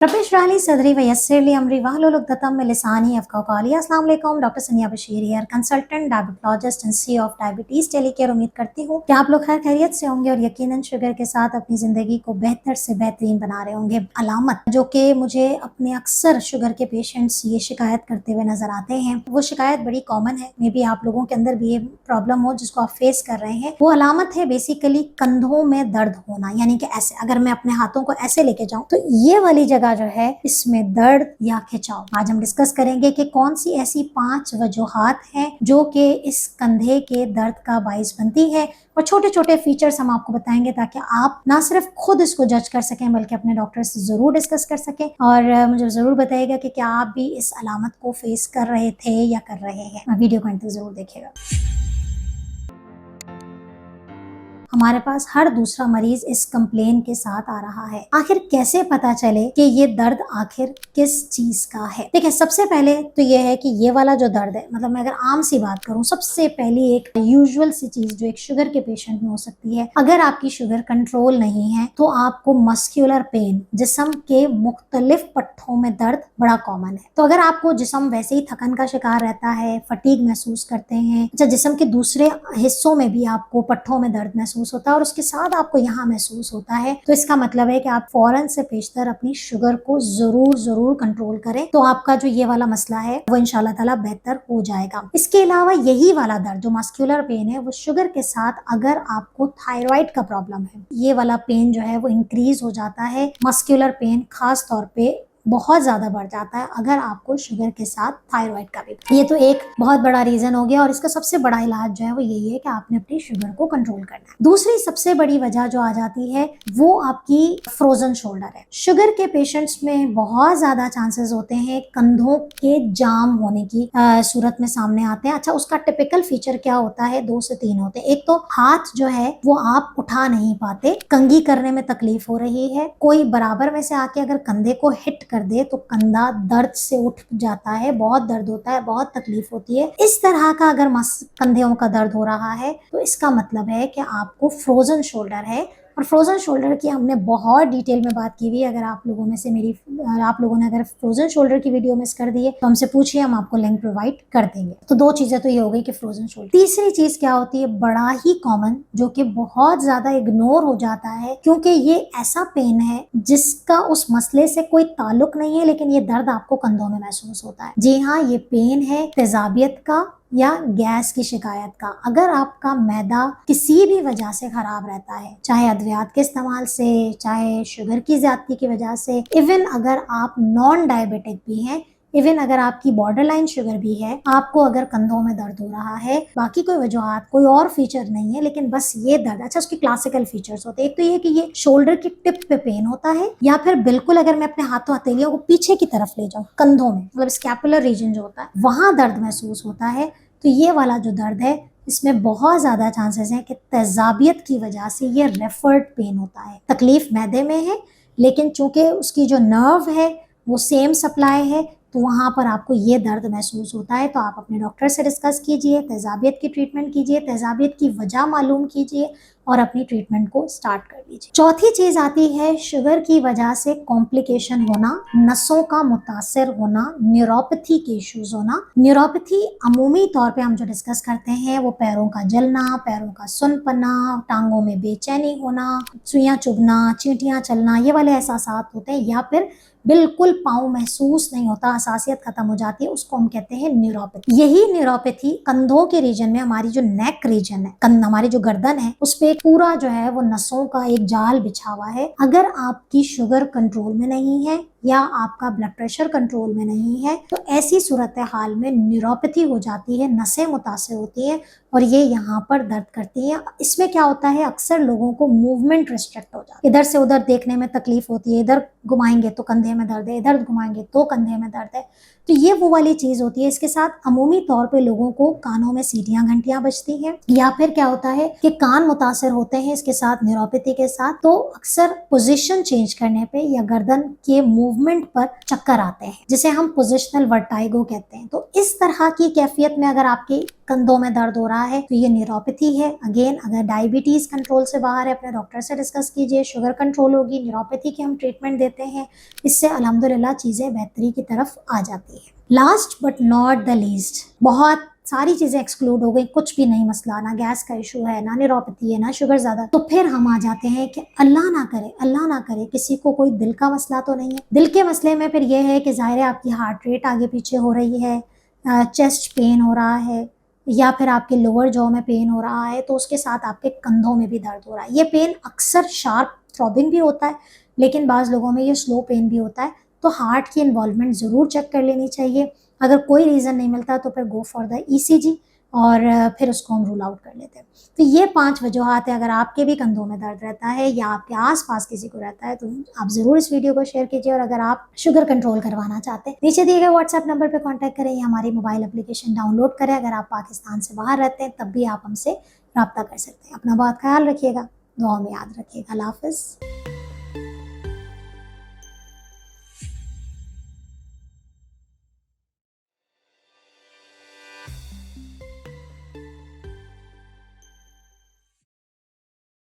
रब इश्रह ली सदरी व यस्सिर ली अमरी वहलुल उक़दतम मिन लिसानी यफ़क़हू क़ौली। अस्सलाम वालेकुम, doctor Sania Bashir here, consultant diabetologist and CEO of diabetes tele care. उम्मीद करती हूँ कि आप लोग खैर खैरियत से होंगे और यकीनन शुगर के साथ अपनी ज़िंदगी को बेहतर से बेहतरीन बना रहे होंगे। अलामत जो कि मुझे अपने अक्सर शुगर के पेशेंट्स ये शिकायत करते हुए नज़र आते हैं, वो शिकायत बड़ी कॉमन है। मे बी आप लोगों के अंदर भी ये प्रॉब्लम हो जिसको आप फेस कर रहे हैं। वो अलामत है बेसिकली कंधों में दर्द होना, यानी कि ऐसे अगर मैं अपने हाथों को ऐसे लेके जाऊं तो ये वाली जगह जो है इसमें दर्द या खिंचाव। आज हम डिस्कस करेंगे कि कौन सी ऐसी 5 वजूहात हैं जो कि इस कंधे के दर्द का बाइस बनती है, और छोटे छोटे फीचर्स हम आपको बताएंगे ताकि आप ना सिर्फ खुद इसको जज कर सकें बल्कि अपने डॉक्टर से जरूर डिस्कस कर सकें। और मुझे जरूर बताइएगा कि क्या आप भी इस अलामत को फेस कर रहे थे या कर रहे हैं। वीडियो को अंत तक जरूर देखिएगा। हमारे पास हर दूसरा मरीज इस कंप्लेन के साथ आ रहा है। आखिर कैसे पता चले कि ये दर्द आखिर किस चीज का है? देखिए, सबसे पहले तो ये है कि ये वाला जो दर्द है, मतलब मैं अगर आम सी बात करूं, सबसे पहली एक यूजुअल सी चीज जो एक शुगर के पेशेंट में हो सकती है, अगर आपकी शुगर कंट्रोल नहीं है तो आपको मस्क्यूलर पेन, जिस्म के मुख्तलिफ पट्टों में दर्द बड़ा कॉमन है। तो अगर आपको जिस्म वैसे ही थकन का शिकार रहता है, फटीग महसूस करते हैं, अच्छा जिस्म के दूसरे हिस्सों में भी आपको पट्टों में दर्द महसूस होता है और उसके साथ आपको यहाँ महसूस होता है, तो इसका मतलब है कि आप फौरन से पेशतर अपनी शुगर को जरूर कंट्रोल करें, तो आपका जो ये वाला मसला है वो इंशाल्लाह ताला बेहतर हो जाएगा। इसके अलावा यही वाला दर्द जो मस्क्यूलर पेन है, वो शुगर के साथ अगर आपको थायराइड का प्रॉब्लम है, ये वाला पेन जो है वो इंक्रीज हो जाता है। मस्क्यूलर पेन खास तौर पे बहुत ज्यादा बढ़ जाता है अगर आपको शुगर के साथ थायराइड का भी। ये तो एक बहुत बड़ा रीजन हो गया और इसका सबसे बड़ा इलाज जो है वो यही है कि आपने अपनी शुगर को कंट्रोल करना है। दूसरी सबसे बड़ी वजह जो आ जाती है वो आपकी फ्रोजन शोल्डर है। शुगर के पेशेंट्स में बहुत ज्यादा चांसेस होते हैं कंधों के जाम होने की सूरत में सामने आते हैं। अच्छा, उसका टिपिकल फीचर क्या होता है? 2 से 3 होते हैं। एक तो हाथ जो है वो आप उठा नहीं पाते, कंघी करने में तकलीफ हो रही है, कोई बराबर में से आके अगर कंधे को हिट कर दे तो कंधा दर्द से उठ जाता है, बहुत दर्द होता है, बहुत तकलीफ होती है। इस तरह का अगर कंधों का दर्द हो रहा है तो इसका मतलब है कि आपको फ्रोजन शोल्डर है। और फ्रोजन शोल्डर की हमने बहुत डिटेल में बात की हुई है। अगर आप लोगों में से आप लोगों ने अगर फ्रोजन शोल्डर की वीडियो मिस कर दी है तो हमसे पूछिए, हम आपको लिंक प्रोवाइड कर देंगे। तो 2 चीजें तो ये हो गई कि फ्रोजन शोल्डर। तीसरी चीज क्या होती है, बड़ा ही कॉमन, जो कि बहुत ज्यादा इग्नोर हो जाता है, क्योंकि ये ऐसा पेन है जिसका उस मसले से कोई ताल्लुक नहीं है, लेकिन ये दर्द आपको कंधों में महसूस होता है। जी हाँ, ये पेन है तेजाबियत का या गैस की शिकायत का। अगर आपका मैदा किसी भी वजह से खराब रहता है, चाहे अद्वियात के इस्तेमाल से, चाहे शुगर की ज्यादती की वजह से, इवन अगर आप नॉन डायबिटिक भी हैं, इवन अगर आपकी बॉर्डर लाइन शुगर भी है, आपको अगर कंधों में दर्द हो रहा है, बाकी कोई वजूहात, कोई और फीचर नहीं है, लेकिन बस ये दर्द, अच्छा उसके क्लासिकल फीचर्स होते हैं। एक तो ये कि ये शोल्डर की टिप पे पेन होता है, या फिर बिल्कुल अगर मैं अपने हाथों हथेलियों को पीछे की तरफ ले जाऊं, कंधों में मतलब स्कैपुलर रीजन जो होता है वहां दर्द महसूस होता है। तो ये वाला जो दर्द है इसमें बहुत ज्यादा चांसेस हैं कि तेजाबियत की वजह से ये रेफर्ड पेन होता है। तकलीफ मैदे में है, लेकिन चूंकि उसकी जो नर्व है वो सेम सप्लाई है, तो वहां पर आपको ये दर्द महसूस होता है। तो आप अपने डॉक्टर से डिस्कस कीजिए, तेजाबियत की ट्रीटमेंट कीजिए, तेजाबियत की वजह मालूम कीजिए और अपनी ट्रीटमेंट को स्टार्ट कर लीजिए। चौथी चीज आती है शुगर की वजह से कॉम्प्लिकेशन होना, नसों का मुतासर होना, न्यूरोपैथी के इश्यूज होना। न्यूरोपैथी अमूमी तौर पे हम जो डिस्कस करते हैं वो पैरों का जलना, पैरों का सुनपना, टांगों में बेचैनी होना, सुइयां चुभना, चींटियां चलना, ये वाले एहसासात होते हैं। या फिर बिल्कुल पाँव महसूस नहीं होता, हसासियत खत्म हो जाती है, उसको हम कहते हैं न्यूरोपैथी। यही न्यूरोपैथी कंधों के रीजन में, हमारी जो नेक रीजन है, हमारी जो गर्दन है, उस पे पूरा जो है वो नसों का एक जाल बिछा हुआ है। अगर आपकी शुगर कंट्रोल में नहीं है या आपका ब्लड प्रेशर कंट्रोल में नहीं है तो ऐसी सूरत हाल में न्यूरोपैथी हो जाती है, नसें मुतासर होती हैं और ये यहाँ पर दर्द करती है। इसमें क्या होता है, अक्सर लोगों को मूवमेंट रिस्ट्रिक्ट हो जाता है, इधर से उधर देखने में तकलीफ होती है, इधर घुमाएंगे तो कंधे में दर्द है, इधर घुमाएंगे तो कंधे में दर्द है। तो ये वो वाली चीज होती है। इसके साथ अमूमी तौर पे लोगों को कानों में सीटियां घंटियां बजती हैं, या फिर क्या होता है कि कान मुतासर होते हैं इसके साथ न्यूरोपैथी के साथ। तो अक्सर पोजीशन चेंज करने पे या गर्दन के मूव मूवमेंट पर चक्कर आते हैं, जिसे हम पोजिशनल वर्टाइगो कहते हैं। तो इस तरह की कैफियत में अगर आपके कंधों में दर्द हो रहा है तो ये न्यूरोपैथी है। अगेन, अगर डायबिटीज कंट्रोल से बाहर है, अपने डॉक्टर से डिस्कस कीजिए। शुगर कंट्रोल होगी, न्यूरोपैथी की हम ट्रीटमेंट देते हैं, इससे अल्हम्दुलिल्लाह चीजें बेहतरी की तरफ आ जाती है। Last but not the least, बहुत सारी चीजें एक्सक्लूड हो गई, कुछ भी नहीं मसला, ना गैस का इशू है, ना न्यूरोपैथी है, ना शुगर ज्यादा, तो फिर हम आ जाते हैं कि अल्लाह ना करे किसी को कोई दिल का मसला तो नहीं है। दिल के मसले में फिर यह है कि जाहिर है आपकी हार्ट रेट आगे पीछे हो रही है, चेस्ट पेन हो रहा है, या फिर आपके लोअर जॉ में पेन हो रहा है, तो उसके साथ आपके कंधों में भी दर्द हो रहा है। ये पेन अक्सर शार्प थ्रॉबिंग भी होता है, लेकिन बाज़ लोगों में ये स्लो पेन भी होता है। तो हार्ट की इन्वॉल्वमेंट ज़रूर चेक कर लेनी चाहिए। अगर कोई रीज़न नहीं मिलता तो फिर गो फॉर द ईसीजी, और फिर उसको हम रूल आउट कर लेते हैं। तो ये 5 वजूहात है। अगर आपके भी कंधों में दर्द रहता है या आपके आसपास किसी को रहता है तो आप ज़रूर इस वीडियो को शेयर कीजिए। और अगर आप शुगर कंट्रोल करवाना चाहते हैं, नीचे दिए गए व्हाट्सएप नंबर पर कॉन्टैक्ट करें या हमारी मोबाइल एप्लीकेशन डाउनलोड करें। अगर आप पाकिस्तान से बाहर रहते हैं तब भी आप हमसे रब्ता कर सकते हैं। अपना बहुत ख्याल रखिएगा, दुआ में याद रखिएगा। अल्लाह हाफ़िज़।